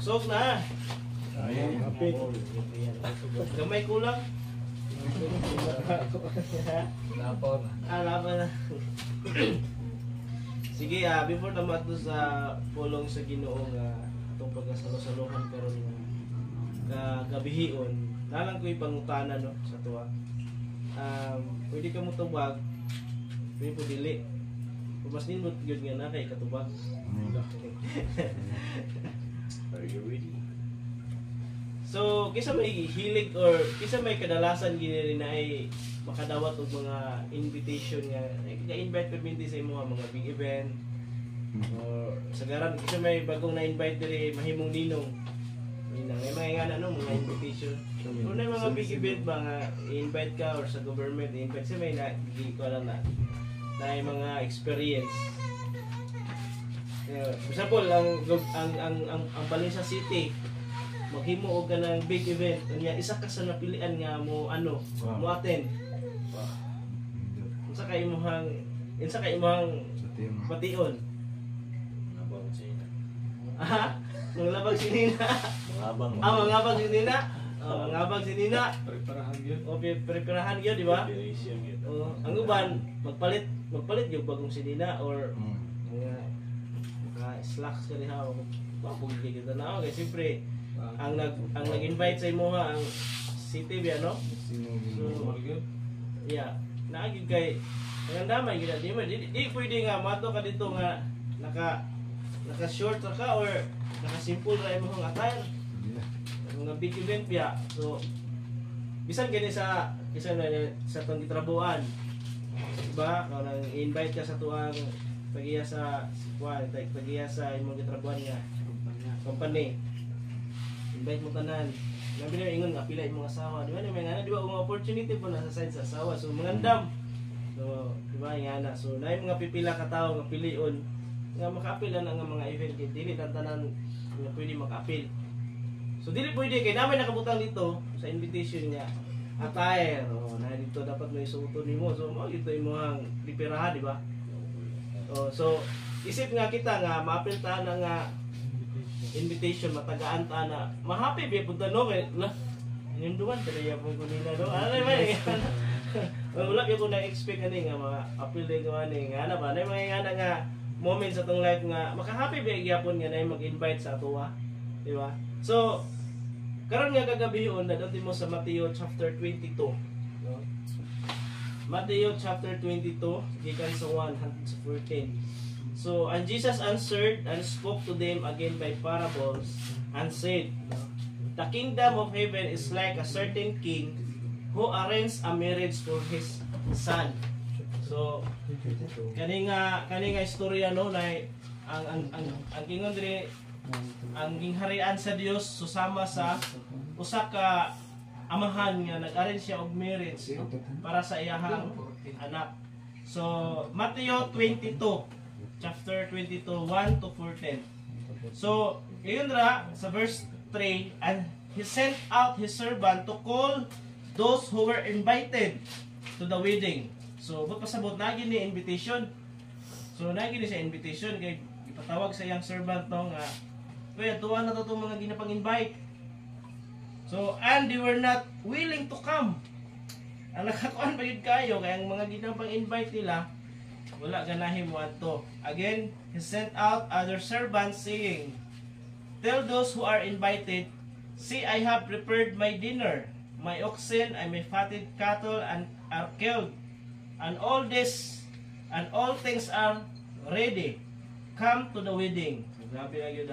Usog na. Ayun, kapit. Gamay kulang. Lapaw na. Laban na. Sige, before na mato sa pulong sa Ginoo nga atong pagkasalo-saluhan karon nga gabihion, nalang ko ipangutana no sa tuwa. Pwede ka mo tubag, pwede po dili. Mas nindot yun nga na kay katubag. Are you ready? So, kisa may hilig or kisa may kadalasan gini na ay makadawat og mga invitation nga ga-invite perminti sa imo mga big event or sagaran kisa may bagong na-invite diri mahimong ninong. May mga ano mga invitation. Kung may mga big event ba nga i-invite ka or sa government i-invite sa may na di ko alam na mga experience. For example, ang Valencia City maghimo og kanang big event unya isa ka sa napilian nga mo mo attend. Unsa kay imong pation? Nabang sina. Aha, nanglabag si Nina. Mangabang. Mangabag si Nina. Mangabag si Nina. Preparahan yun. O preparahan yun, di ba? Preparation yun. Ang uban magpalit yung bagong si Nina or mga slacks ka diha o mapugig kita na okay siyempre ang nag-invite sa imo ang city ba no? So yeah, naagid kay ang damay gid di pwede nga mato ka dito nga naka short ka or naka simple ra imong attire. Mga big event biya. So bisan gani sa tong gitrabuan. Diba? Kung nang-invite ka sa tuwang pagiya sa imong gitrabuhan nga company. Invite mo tanan. Labi na ingon nga pila imong asawa. Di ba may nga di ba mga opportunity po na sa side sa asawa. So mangandam. So di ba nga na. So naay mga pipila ka tawo nga pilion nga maka-apil na nga mga event kay dili tanan nga pwede maka-apil. So dili pwede kay namin nakabutang dito sa invitation niya. Attire, na dito dapat may suoton nimo. So mo ito imong preparahan, di ba? So isip nga kita nga maapil ta na nga invitation matagaan ta na ma-happy bi punta no kay yung duwan kaya po ko nila do. Ano ba? Wala ko na expect ani nga ma-apil din ko ani nga ana ba? Nay mga nga moments sa tong life nga maka-happy bi gyapon nga nay mag-invite sa atuwa, di ba? So karon nga kagabion nadati mo sa Mateo chapter 22. No? Mateo chapter 22 gikan sa 1 hangtod sa 14. So and Jesus answered and spoke to them again by parables and said, the kingdom of heaven is like a certain king who arranged a marriage for his son. So kani nga istorya no na ang kingon diri ang gingharian sa Dios susama sa usa ka amahan nga nag-arrange siya og marriage para sa iyahang anak. So Mateo 22 chapter 22 1 to 14. So iyon ra sa verse 3, and he sent out his servant to call those who were invited to the wedding. So but pasabot na gini invitation. So na gini sa invitation kay ipatawag sa iyang servant no nga kaya tuwa na to mga ginapang-invite. So, and they were not willing to come. Ang nakakuan pa yun kayo, kaya ang mga ginapang-invite nila, wala ganahin mo ato. Again, he sent out other servants saying, tell those who are invited, see, I have prepared my dinner. My oxen and my fatted cattle are killed. And all things are ready. Come to the wedding. Grabe na yun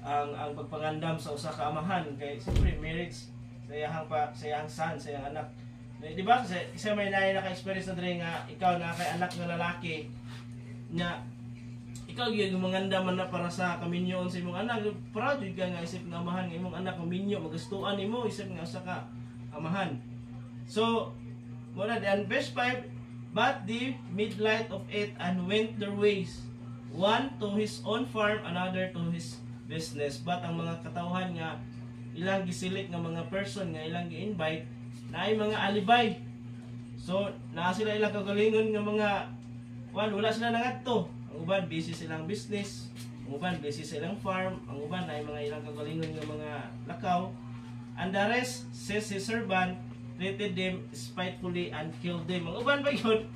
ang pagpangandam sa usa ka amahan kay siyempre marriage sa iyang son, sa iyang anak. Di ba kasi may naka-experience na diri nga ikaw na kay anak nga lalaki na ikaw gyud mangandam man na para sa kaminyoon sa imong anak. Proud jud ka nga isip nga amahan nga imong anak maminyo magastuan nimo isip nga usa ka amahan. So muna dan verse 5, but the midnight of it and went their ways, one to his own farm, another to his business. But ang mga katawhan nga ilang gisilik nga mga person nga ilang gi-invite na ay mga alibay. So naa sila ilang kagalingon nga mga wala sila nangadto. Ang uban busy silang business ang uban busy sa ilang farm, ang uban ay mga ilang kagalingon nga mga lakaw. And the rest, says his servant, treated them spitefully and killed them. Ang uban ba yun?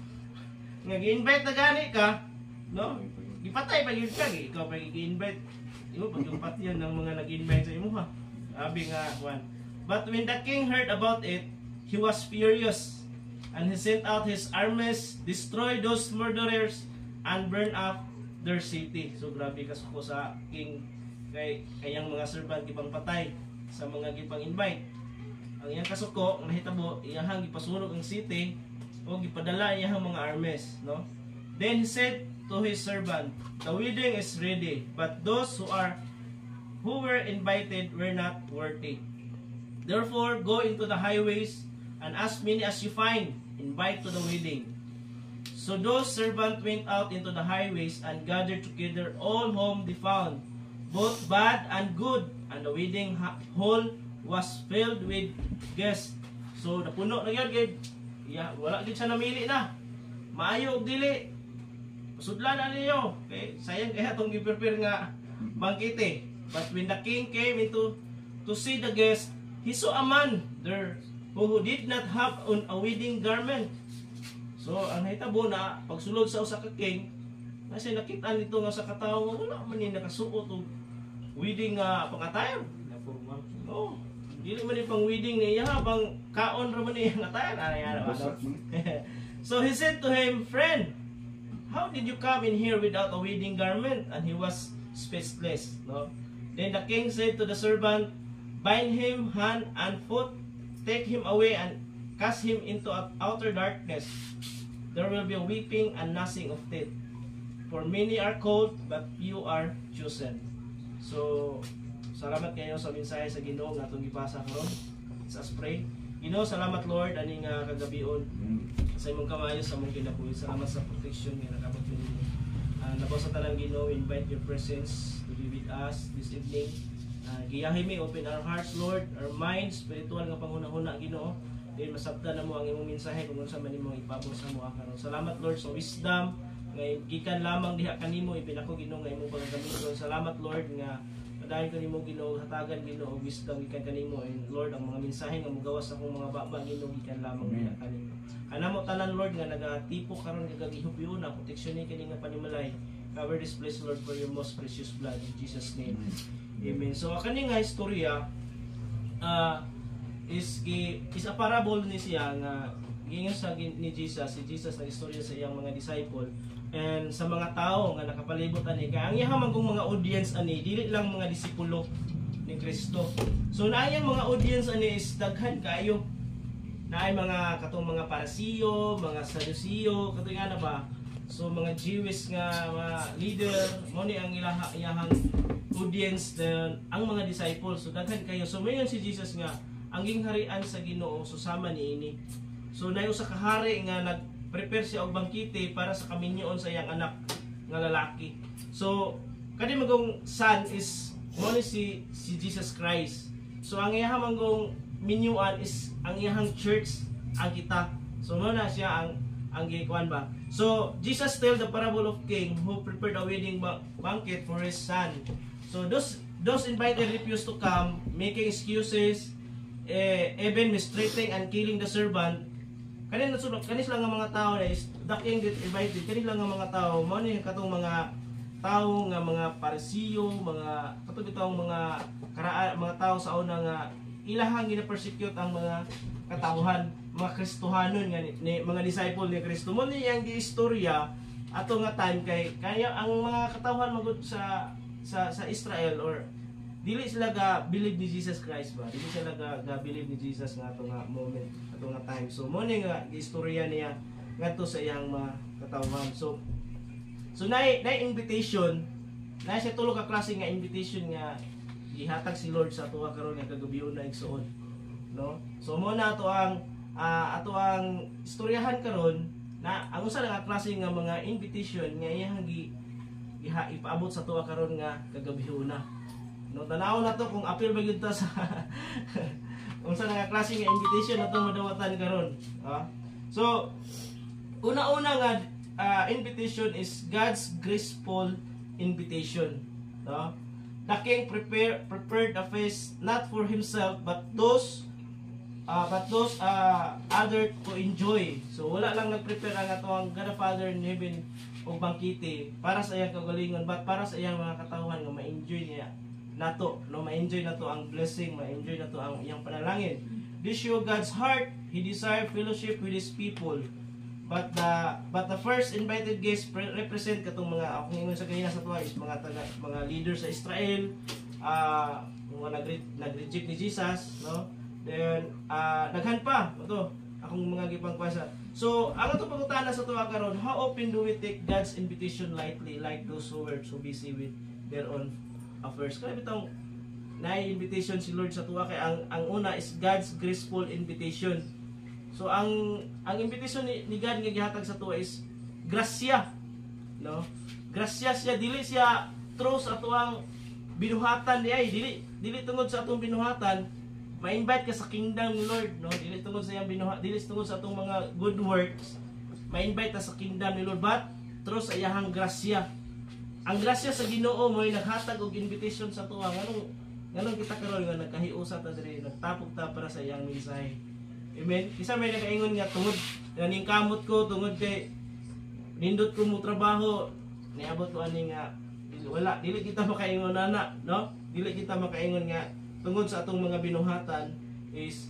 Nga gi-invite na gani ka, no? Gipatay pa yun ka, ikaw pa gi-invite. Imo pag yun ng mga nag-invite sa imo ha. Sabi nga, Juan. But when the king heard about it, he was furious, and he sent out his armies, destroyed those murderers, and burned up their city. So grabe kasuko sa king kayang mga servant gipang patay sa mga gipang invite. Ang iyang kasuko, ang nahitabo, iyahang gipasunog ang city o gipadala iyahang mga armies, no? Then he said to his servant, the wedding is ready, but those who were invited were not worthy. Therefore, go into the highways, and as many as you find, invite to the wedding. So those servants went out into the highways and gathered together all whom they found, both bad and good, and the wedding hall was filled with guests. So napuno na yun, wala gid siya namili na. Maayo og dili. Sudlan na ninyo. Okay? Sayang kaya itong gi-prepare nga bangkete. But when the king came into to see the guests, he saw a man there who did not have on a wedding garment. So, ang nahitabo na, pagsulod sa usa ka king, kasi nakita nito nga sa katawo, wala man ni nakasuot o wedding pang-attire. Oh, dili man ni pang wedding niya, habang kaon ra man niya ang attire. So he said to him, friend, how did you come in here without a wedding garment? And he was speechless. No? Then the king said to the servant, bind him hand and foot, take him away and cast him into outer darkness. There will be a weeping and gnashing of teeth. For many are called, but few are chosen. So, salamat kayo sa mensahe sa Ginoo nga atong gipasa karon. Let's pray. Ginoo, salamat Lord aning kagabion sa imong kamayo sa imong kinabuhi. Salamat sa protection nga nakabot ninyo. Labaw sa tanang Ginoo, invite your presence to be with us this evening. Giyahin mi, open our hearts, Lord, our minds, spiritual nga panghuna-huna, Ginoo. Then masabtan na mo ang imong mensahe kung unsa man imong ipabor sa mo karon. Salamat Lord sa wisdom nga gikan lamang diha kanimo ipinako Ginoo nga imong pagagamiton. Salamat Lord nga padayon kanimo Ginoo hatagan Ginoo og wisdom gikan kanimo, and Lord ang mga mensahe nga mogawas sa akong mga baba Ginoo gikan lamang diha kanimo. Kanamo tanan Lord nga nagatipok karon gagihupyo na proteksyon ni kini nga panimalay. Cover this place Lord for your most precious blood in Jesus name. Amen. So kani nga istorya is a parable ni siya nga gingon sa ni Jesus, si Jesus ang istorya sa iyang mga disciple and sa mga tao nga nakapalibot ani kay ang iyang mga audience ani dili lang mga disipulo ni Kristo. So naayang mga audience ani is daghan kayo. Naay mga katong mga Parisiyo, mga Sadusiyo, katong ana ba? So mga Jewish nga mga leader mo ni ang iyahang audience then ang mga disciples. So daghan kayo. So mayon si Jesus nga ang gingharian sa Ginoo susama niini. So nayo sa kahari nga nag-prepare siya og bangkite para sa kaminyoon sa iyang anak nga lalaki. So kani magong son is mo ni si Jesus Christ. So ang iyang manggong minyuan is ang iyang church ang kita. So mo na siya ang gikuan ba. So Jesus tell the parable of king who prepared a wedding banquet for his son. So those invited refused to come, making excuses, even mistreating and killing the servant. Kanis lang nga mga tao na is the king that invited. Kanis lang nga mga tao mo ni katong mga tao nga mga Parisiyo, mga katong bitong mga tao sa una nga ilahang gina-persecute ang mga katawhan, mga Kristohanon nga ni mga disciple ni Kristo. Mo ni yang giistorya ato nga time kaya ang mga katawhan magud sa Israel or dili sila ga believe ni Jesus Christ ba? Dili sila ga believe ni Jesus nga ato nga moment, ato nga time. So mo ni nga istorya niya ngadto sa iyang mga katawhan. So na invitation, na siya tulo ka klase nga invitation nga gihatag si Lord sa tuwa karon nga kagabion na igsuon. No? So mo na ato ang istoryahan karon na ang usa nga klase nga mga invitation nga iyang ipaabot sa tuwa karon nga kagabion na. No, tanaw na to kung appeal ba gyud ta sa unsa nga klase nga invitation na to madawatan karon. So una nga invitation is God's graceful invitation. No? The king prepared a feast not for himself but those other to enjoy. So wala lang nag-prepare ang atong God the Father in heaven og bangkite para sa iyang kagalingon, but para sa iyang mga katawhan nga ma-enjoy niya nato, no, ma-enjoy nato ang blessing, ma-enjoy nato ang iyang panalangin. This show God's heart. He desired fellowship with His people. But the first invited guests represent katong mga akong ingon sa kanina sa tuwa is mga leaders sa Israel, mga nag-reject ni Jesus, no? Then daghan pa ito akong mga gipangkwasa. So ang ato pangutana sa tuwa karon, how often do we take God's invitation lightly, like those who were so busy with their own affairs? Kaya bitong na-invitation si Lord sa tuwa kay ang una is God's graceful invitation. So ang invitation ni God nga gihatag sa tuwa is grasya, no? Grasya siya, dili siya through sa tuwang binuhatan di ay dili tungod sa atong binuhatan ma-invite ka sa kingdom ni Lord, no? Dili tungod sa iyang dili tungod sa atong mga good works ma-invite ta sa kingdom ni Lord, but through sa iyang grasya. Ang grasya sa Ginoo mo'y naghatag og invitation sa tuwa nganong kita karon nga nagkahiusa ta diri, nagtapog ta para sa iyang mensahe. Amen. Isa may nakaingon nga tungod ning kamot ko tungod kay nindot ko mo trabaho niabot ko ani nga wala dili kita makaingon ana, no? Dili kita makaingon nga tungod sa atong mga binuhatan is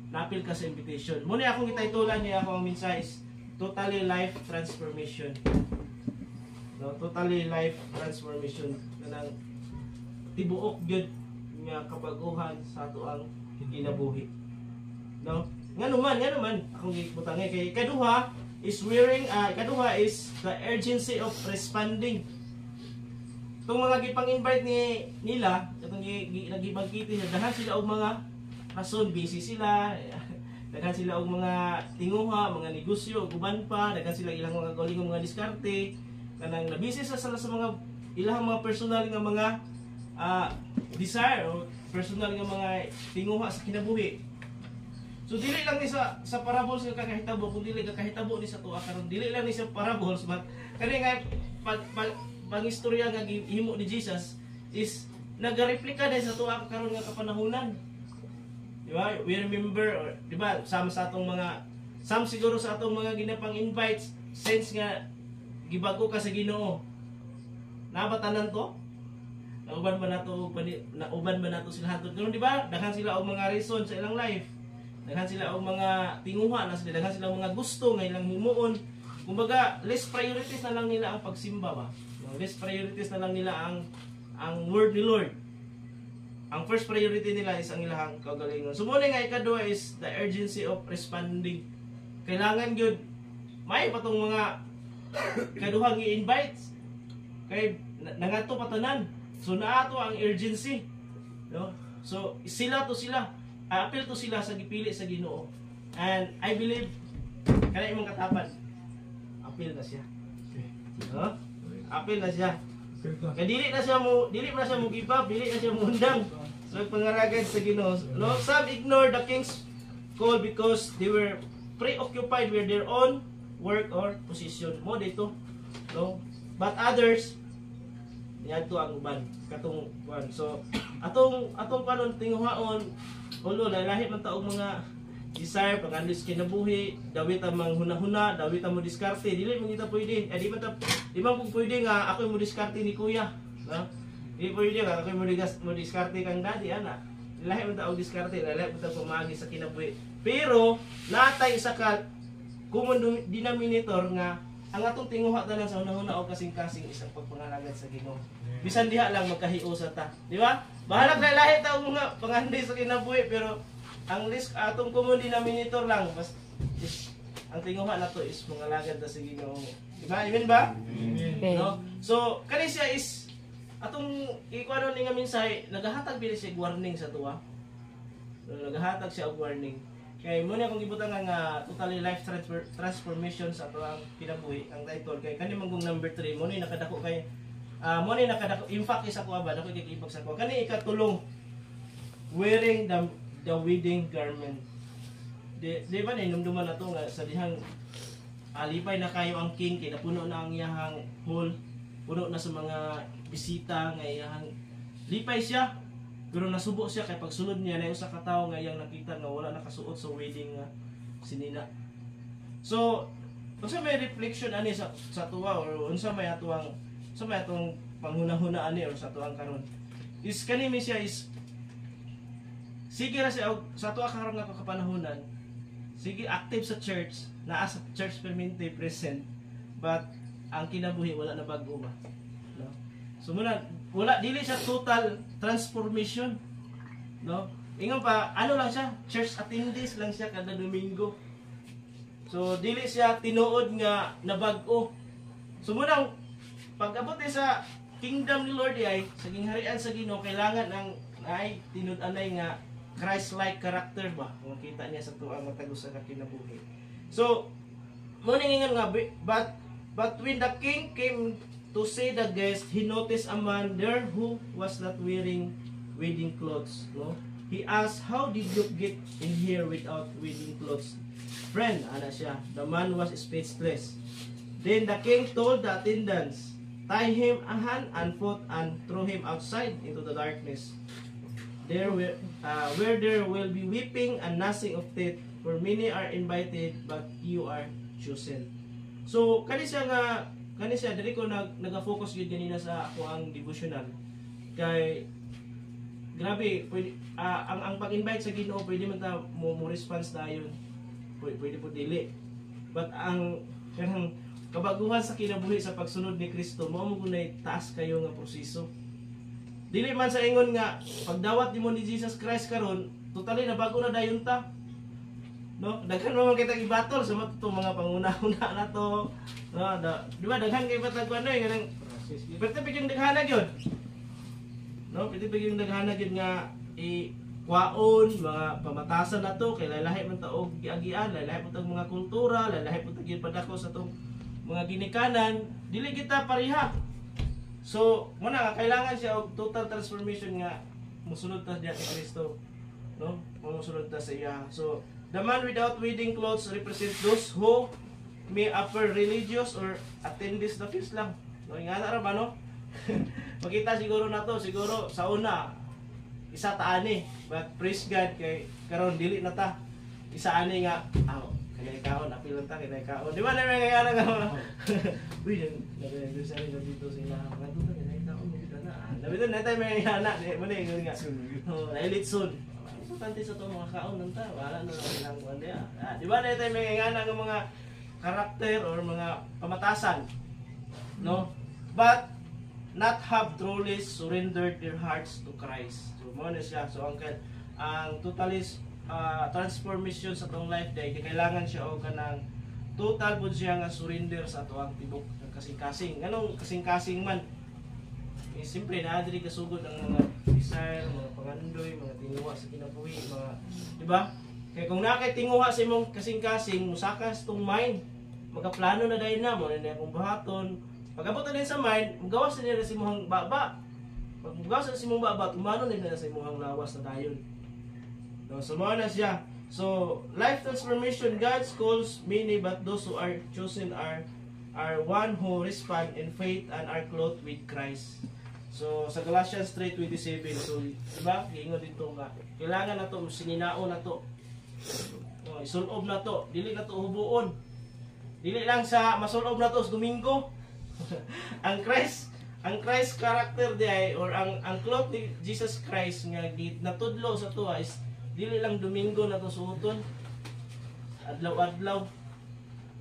napil ka sa invitation. Muna akong itaytulan niya akong mensahe is totally life transformation. No, totally life transformation kanang tibuok gyud nga kabaguhan sa ato ang kinabuhi. No? Nga naman akong gibutangay kay kaduha is kaduha is the urgency of responding. Itong mga gipang-invite nila, itong nagibangkiti niya, daghan sila og mga rason, busy sila, daghan sila og mga tinguha, mga negosyo, guban pa, daghan sila ilang mga galingong mga diskarte, kanang nabisi sa mga ilang mga personal nga mga desire o personal nga mga tinguha sa kinabuhi. So dili lang ni sa parables nga kakahitabo, kung dili kakahitabo ni sa tuwa karon, dili lang ni sa parables, but kani nga pangistorya nga gihimo ni Jesus is nagareplika din sa tuwa karon nga kapanahunan. Di ba? We remember, di ba, sama sa atong mga siguro sa atong mga ginapang invites since nga gibago ka sa Ginoo. Nabatanan to? Nauban ba nato sila hantud karon, di ba? Daghan sila og mga reason sa ilang life. Daghan sila og mga tinguha na sila, daghan sila og mga gusto nga ilang himuon. Kumbaga, less priorities na lang nila ang pagsimba ba? Less priorities na lang nila ang word ni Lord. Ang first priority nila is ang ilang kagalingon. So muna nga ikadua is the urgency of responding. Kailangan yun may patong mga kaduhang i-invite kay nangato patanan. So naato ang urgency, no? So sila appeal to sila sa gipili sa Ginoo. And I believe kana imong katapan appeal na siya. No? Apil na siya. Kaya dili na siya mo give up, dili na siya mo undang. So pangaragad sa Ginoo. No, some ignore the king's call because they were preoccupied with their own work or position. Mo dito. No? But others niadto ang uban katong kuan. So atong kanon tinguhaon ulo lahi man ta og mga desire pag-andis kinabuhi, dawit ang manghuna-huna, dawit ang mo diskarte, dili man kita pwede. Di man pwede nga ako mo diskarte ni kuya, no? Di pwede nga ako mo diskarte kang daddy ana. Lahi man ta og diskarte, lahi man ta pamagi sa kinabuhi. Pero natay isa ka common denominator nga ang atong tinguha tanan sa hunahuna o kasing-kasing isang pagpangalagad sa Ginoo. Bisan diha lang magkahiusa ta, di ba? Bahala kay lahi ta og mga pangandi sa kinabuhi, pero ang list atong common denominator lang ang tinguha na to is mga lagad na sige Ginoo. Diba? Amen ba? Okay. No? So kani siya is atong ikuano ni nga mensahe nagahatag bili siya warning sa tuwa. So, nagahatag siya og warning. Kay mo na akong gibutan nga totally life transformation sa ato ang kinabuhi ang title kay kani manggong number 3 mo ni nakadako kay in fact isa ko ba nako gigibag sa ko kani ikatulong wearing the wedding garment. Di ba namduman na to nga sa dihang alipay na kayo ang king kay napuno na ang iyahang hall. puno na sa mga bisita nga iyang lipay siya. Pero nasubo siya kay pagsunod niya na usa ka tawo nga iyang nakita nga wala nakasuot sa wedding nga sinina. So, unsa may reflection ani sa tuwa or unsa may atuang panghunahuna ani or sa tuang karon? Is kanimi siya is sige ra siya sa tuwa karon nga kapanahonan. Sige active sa church, naa sa church permanente present, but ang kinabuhi wala na bago ba. No? So wala dili siya total transformation. No? Ingon pa ano lang siya, church attendees lang siya kada Domingo. So dili siya tinuod nga nabag-o. So munang pag-abot sa kingdom ni Lord ay sa gingharian sa Ginoo kailangan ang ay tinud-anay nga Christ-like character ba? Kung kita niya sa tuang matagos sa kinabuhi. So, muna nga nga, but when the king came to see the guest, he noticed a man there who was not wearing wedding clothes. No? He asked, how did you get in here without wedding clothes? Friend, ana siya. The man was speechless. Then the king told the attendants, tie him a hand and foot and throw him outside into the darkness. There where there will be weeping and gnashing of teeth, for many are invited, but you are chosen. So kani siya diri ko naga-focus gyud ganina sa ako ang devotional. Kay grabe pwede, ang pag-invite sa Ginoo pwede man ta mo response dayon. Pwede po dili. But ang kanang kabaguhan sa kinabuhi sa pagsunod ni Kristo mao mo gunay taas kayo nga proseso. Dili man sa ingon nga pagdawat nimo ni Jesus Christ karon, totally na bago na dayon ta. No, daghan mo kita ibatol sa mga panguna-una na to. No, di ba daghan kay batag ano eh kanang pwede bigyan daghana gyud. No, pwede bigyan daghana gyud nga kwaon mga pamatasan na to kay lahi man ta og giagian, lahi man ta mga kultura, lahi man ta gyud padako sa tong mga ginikanan, dili kita pareha. So, muna kailangan siya og total transformation nga musunod ta diya kay Kristo, no? Musunod ta sa iya. So, the man without wedding clothes represent those who may appear religious or attend this the feast lang. No, ingana ra ba no? Makita siguro na to, siguro sa una isa ta ani, but praise God kay karon dili na ta. Isa ani nga kaya kaon apil ta kay kaon. Di ba na may kaya nga. Uy, nag-anniversary na dito sila. Nga to kay kaon mo kita na. Dabi to na tayo may anak, di mo na ingon nga. Oh, elite soon. Importante sa to mga kaon nang ta. Wala na lang kuan dia. Di ba na tayo may anak ng mga karakter or mga pamatasan. No? But not have truly surrendered their hearts to Christ. So mo na siya. So ang totalis transformation sa tong life day kailangan siya og kanang total pud siya nga surrender sa atoang tibok ng kasing-kasing nganong kasing-kasing man simple na diri kasugod ang mga desire, mga pangandoy, mga tinguha sa kinabuhi, mga di ba? Kay kung nakay tinguha sa imong kasing-kasing musakas tong mind magaplano na dayon na mo na akong buhaton pag-abot na sa mind mugawas na sa imong baba pag mugawas na sa imong baba tumano na sa imong lawas na dayon. No, so mo na siya. So, life transformation, God calls many, but those who are chosen are one who respond in faith and are clothed with Christ. So, sa Galatians 3:27, so, diba? Giingon dito nga, kailangan na to, sininao na to. Isulob na to, dili na to hubuon. Dili lang sa masulob na to sa Domingo. ang Christ character di or ang cloth ni Jesus Christ nga natudlo sa tuwa is dili lang Domingo na to suoton. Adlaw-adlaw.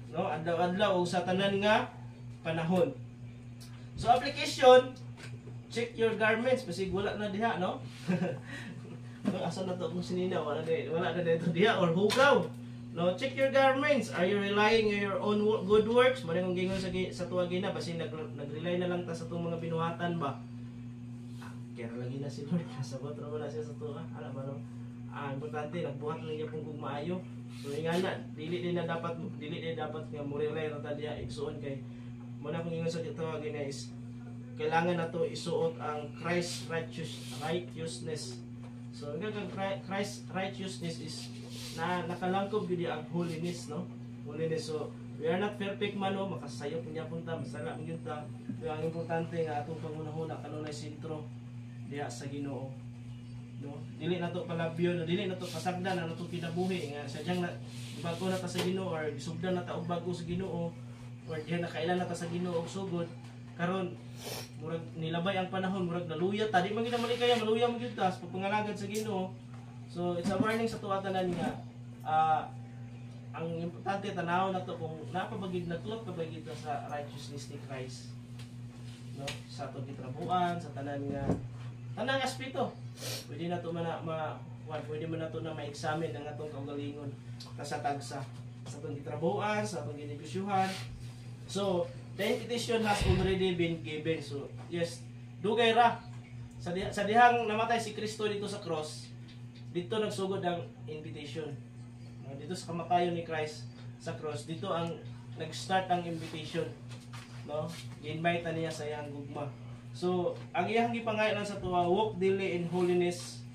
No, adlaw-adlaw sa tanan nga panahon. So application, check your garments basig wala na diha, no? Asa na to kung sinina wala na dito diha or hugaw. No, check your garments. Are you relying on your own good works? Mali kung gingon sa tuwa gina basi nag-rely na lang ta sa tong mga binuhatan ba. Kaya lagi na si Lord kasabot ra wala siya sa tuwa. Ala ba no? Importante nagbuhat lang niya pong maayo. So ingana dili din dapat nga mo rely ra ta diha igsuon kay muna kung ingon sa tuwa gina is kailangan nato isuot ang Christ righteousness. So ang Christ righteousness is na nakalangkob gyud ang holiness, no? Holiness. So We are not perfect man o, makasayop niya punta, masala mo yun ta. Pero ang importante nga atong pangunahuna, kanunay sentro, diha sa Ginoo. No? Dili na to palabyon, dili na to pasagdan, na to kinabuhi. Nga, sadyang na, bago na ta sa Ginoo, or isugdan na ta og bago sa Ginoo, or diha na kailan na ta sa Ginoo og sugod. Karon murag nilabay ang panahon, murag naluya ta, di man gid naman kaya maluya mo gyud ta sa pagpangalagad sa Ginoo. So it's a warning sa tuwa tanan nga ang importante tanaw na to kung napabagid naklop pabagid ta sa righteousness ni Christ. No? Sa atong gitrabuan, sa tanan nga tanang aspeto. Pwede na to pwede man na to na ma-examine ang atong kaugalingon sa tagsa sa atong gitrabuan, sa atong ginegosyuhan. So, the invitation has already been given. So, yes, dugay ra. Sa dihang namatay si Kristo dito sa cross, dito nagsugod ang invitation. Dito sa kamatayon ni Christ sa cross, dito ang nag-start ang invitation. No? I-invite niya sa iyang gugma. So, ang iyang gipangalan sa tuwa, walk daily in holiness.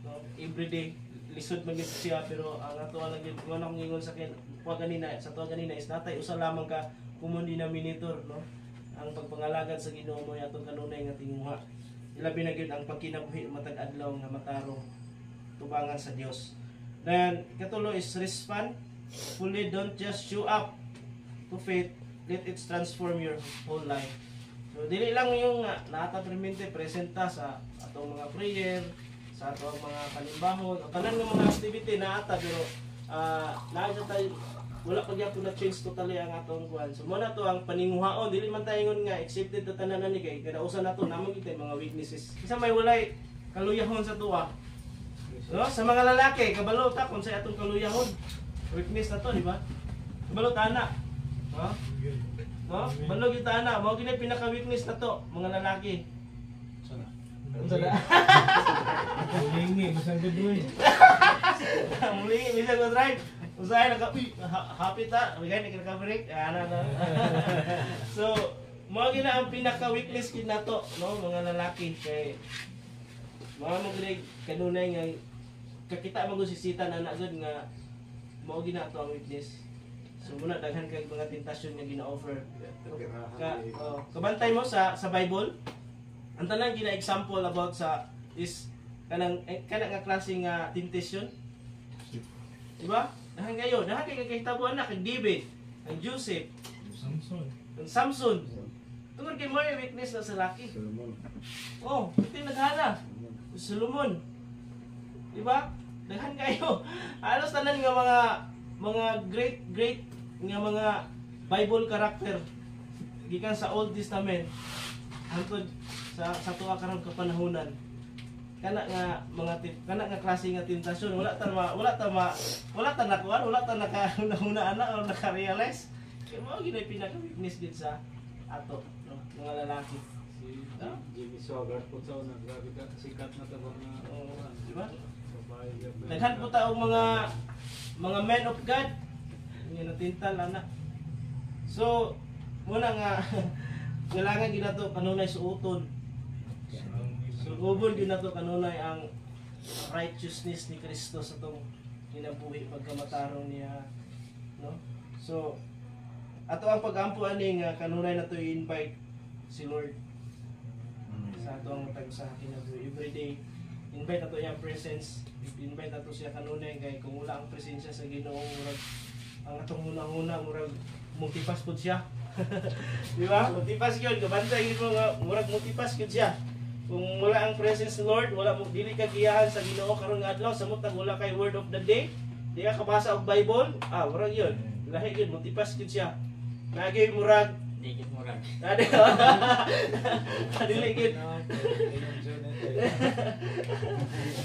No? Every day, lisod man siya, pero ang atuwa lang yun, kung anong ingon sa tuwa ganina is natay, usa lamang ka common denominator, no? Ang pagpangalagad sa Ginoo mo atong kanunay nga tinguha. Ilabi na gyud ang pagkinabuhi matag adlaw nga matarong tubangan sa Dios. Then katulo is respond fully, don't just show up to faith, let it transform your whole life. So dili lang yung naata permente presenta sa atong mga prayer, sa atong mga kalimbahon, o tanan ng mga activity naata pero naata tayo wala pa gyapon na change totally ang atong kuan. So mo na to ang paninguhaon, dili man tayo ngon nga accepted ta tanan ni kay kada usa nato namang kita mga weaknesses. Isa may walay kaluyahon sa tuwa. No, sa mga lalaki kabalo ta kung sa atong kaluyahon. Weakness na to, di ba? Kabalo ta na. No? No? Balo gyud ta na, mao gid pinaka-weakness na to, mga lalaki. Sana. Sana. Mulingi, masang gudroy. Mulingi, bisa ko drive. Usay happy ta, bigay ni ka-break. So, mao gid ang pinaka-weakness gid nato, no, mga lalaki kay mga magre kanunay nga kakita magusisita na gud nga mao gid nato ang weakness. So muna daghan kay mga tentasyon nga gina-offer. Kabantay mo sa Bible. Ang tanan gina example about sa is kanang nga klase nga temptation. Di ba? Dahan kayo, dahan kay kahitabuan na kay David, ang Joseph, ang Samson. Tungod kay mo weakness na sa laki. Solomon. Oh, ito yung naghana. Solomon. Di ba? Dahan kayo. Halos tanan nga mga great nga mga Bible character gikan sa Old Testament hangtod sa tuwa karon kapanahunan. Kana nga klase nga tentasyon wala ta nakahuna ana o naka-realize. Kaya mo gid pinaka weakness gid sa ato, no? Mga lalaki. Si Jimmy Swaggart po sa una, grabe ka, sikat na tabak na. Di ba? Babae. Daghan po ta og mga men of God. Nga natintal ana. So, muna nga kailangan gid nato kanunay suoton. So, ubon gid nato kanunay ang righteousness ni Kristo sa tong kinabuhi pagkamatarong niya, no? So, ato ang pagampo ani nga kanunay nato i-invite si Lord sa atong tagsa kinabuhi every day. Invite nato iyang presence, invite nato siya kanunay kay kung wala ang presensya sa Ginoo murag ang atong hunahuna murag multipas pud siya. Di ba? Multipas gyud, kabantay gid mo nga murag multipas gyud siya. Kung wala ang presence ni Lord, wala mo dili ka giyahan sa Ginoo karon nga adlaw samot wala kay word of the day, di ka kabasa og Bible, murag yun. Lahi gyud multipas gyud siya. Nagay murag Dikit murag. Dili gyud.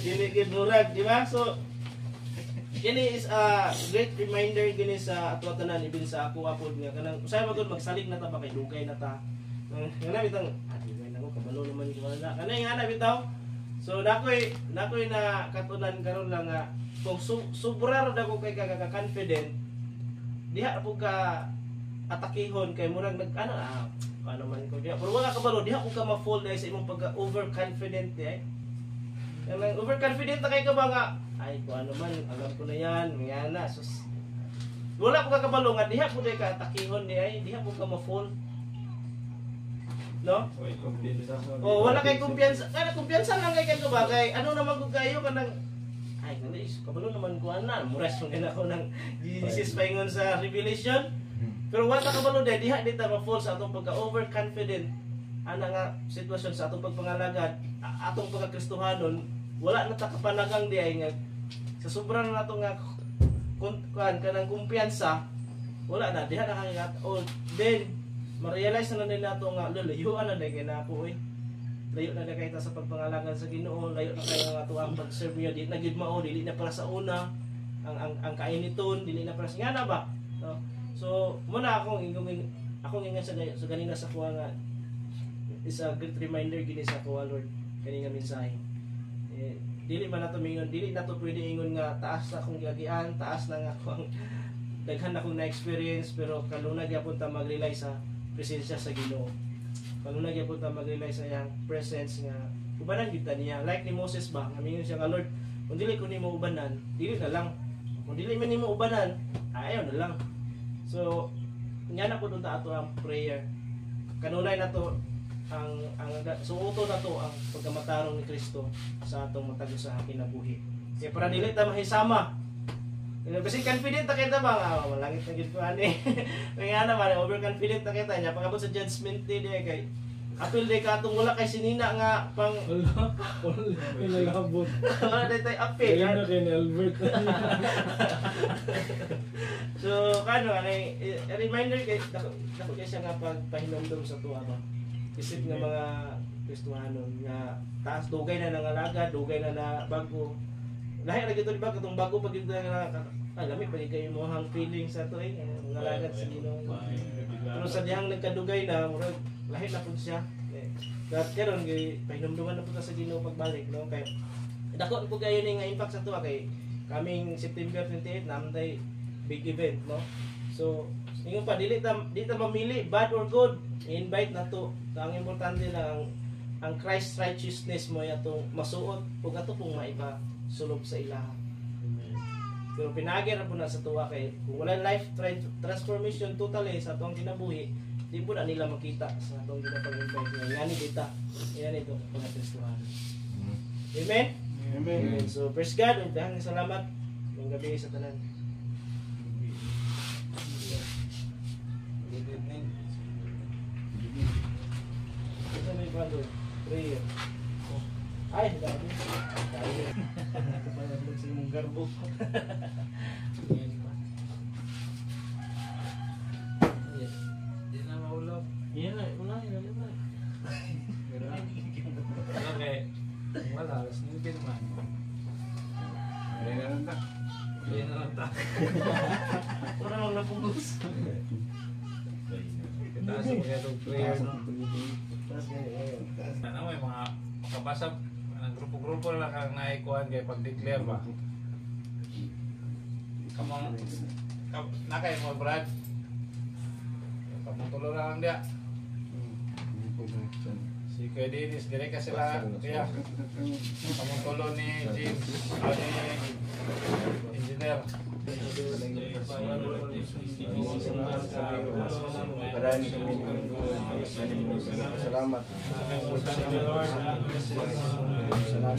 Dili gyud murag, di ba? So kini is a great reminder gini sa ato tanan ibin sa ako apod nga kanang usay magud magsalig na ta ba kay dugay na ta. Ngana bitang dugay na ko kabalo naman ko na. Kanay ngana bitaw. So nakoy na katunan karon lang nga kung sobra ra dako kay ka-confident diha po ka atakihon kay murag ano man ko diha pero wala ka balo diha ko ka ma-fall dahil sa imong pagka overconfident overconfident na kay ka ba nga ay kung ano man, alam ko na yan, na sus. Wala po ka kabalo nga diha po day ka takihon di ay diha po ka ma-fall. No? Oy, kumpiyansa mo. O wala kay kumpiyansa. Kaya kumpiyansa lang kay kanto ba kay ano naman ko kayo kanang ay ngali kabalo naman ko ana. Muras man gina ko ng Genesis paingon sa Revelation. Pero wala ta kabalo day diha dita ma-fall sa atong pagka-overconfident ana nga sitwasyon sa atong pagpangalagad, atong pagkakristohanon, wala na ta kapanagang di ay nga sa sobrang nato nga kuan kanang kumpiyansa, wala na diha na kay then ma-realize na din nato nga lalayuan na kay nako eh. Layo na kay ta sa pagpangalagan sa Ginoo, layo na kay nga ato ang pag-serve niya di na gid mao, dili na para sa una ang kainiton, dili na para sa ngana ba. No? So muna akong ingon sa ganina sa kuha nga is a good reminder gini sa kuha Lord kani nga mensahe. Dili man nato mingon, dili nato pwede ingon nga taas na akong giagian, taas na nga akong daghan na akong na-experience, pero kanunay gyapon ta mag-rely sa presensya sa Ginoo. Kanunay gyapon ta mag-rely sa iyang presence nga ubanan gyud ta niya. Like ni Moses ba, nga mingon siya nga Lord, kung dili ko nimo ubanan, dili na lang. Kung dili man nimo ubanan, ayaw na lang. So, nya na pud ta ato ang prayer. Kanunay na to ang suuto na to ang pagkamatarong ni Kristo sa atong matag sa kinabuhi. Kaya para dili ta mahisama. Kasi confident ta kita ba nga malangit na gid ko ani. Kaya naman overconfident ta kita nya pagabot sa judgment day kay apil day ka atong wala kay sinina nga pang Wala labot. wala day tay apil. Kaya na kay Albert. So kano ani reminder kay dako kay siya nga pagpahinomdom sa tuwa ba. Isip nga mga Kristohanon nga taas dugay na nangalaga, dugay na bago. Lahi ra gito di ba katong bago pag gito na lami pa kayo mo hang feeling sa to eh nangalaga sa Ginoo. Pero sa dihang nagkadugay na murag lahi na pud siya. Kat karon gay pahinomduman na pud sa Ginoo pagbalik no kay dako pud kayo ni nga impact sa tuwa kay kaming September 28 namday big event no. So ingon pa dili ta mamili bad or good, invite na to. Ang importante lang ang Christ righteousness mo atong masuot ug ato pong maipa sulog sa ilaha. Pero pinagi ra po na sa tuwa kay kung wala life transformation totally sa atong kinabuhi, di po na nila makita sa atong ginapag-invite nga ngani kita. Yan ito mga Kristohan. Amen. Amen. So praise God ug daghang salamat ng gabi sa tanan. Good evening. Ito may brother, prayer. Ay, dami. Dami. Kapag sa imong garbo. Yan pa. Yes. Di na maulap. Yan na, wala. Pero okay. Wala, alas nilbin man. Hindi na lang ta. Hindi na lang ta. Wala nang napugos. Taas mo kaya itong prayer, no? Tapos ngayon. Ano may mga makabasa ng grupo-grupo lang ang naikuhan kaya pag-declare ba? Kamang nakay mo Brad. Pamutulo lang dia. Si Kuya Dennis, dire ka sila kaya pamutulo ni James ni engineer. Salamat. Salamat.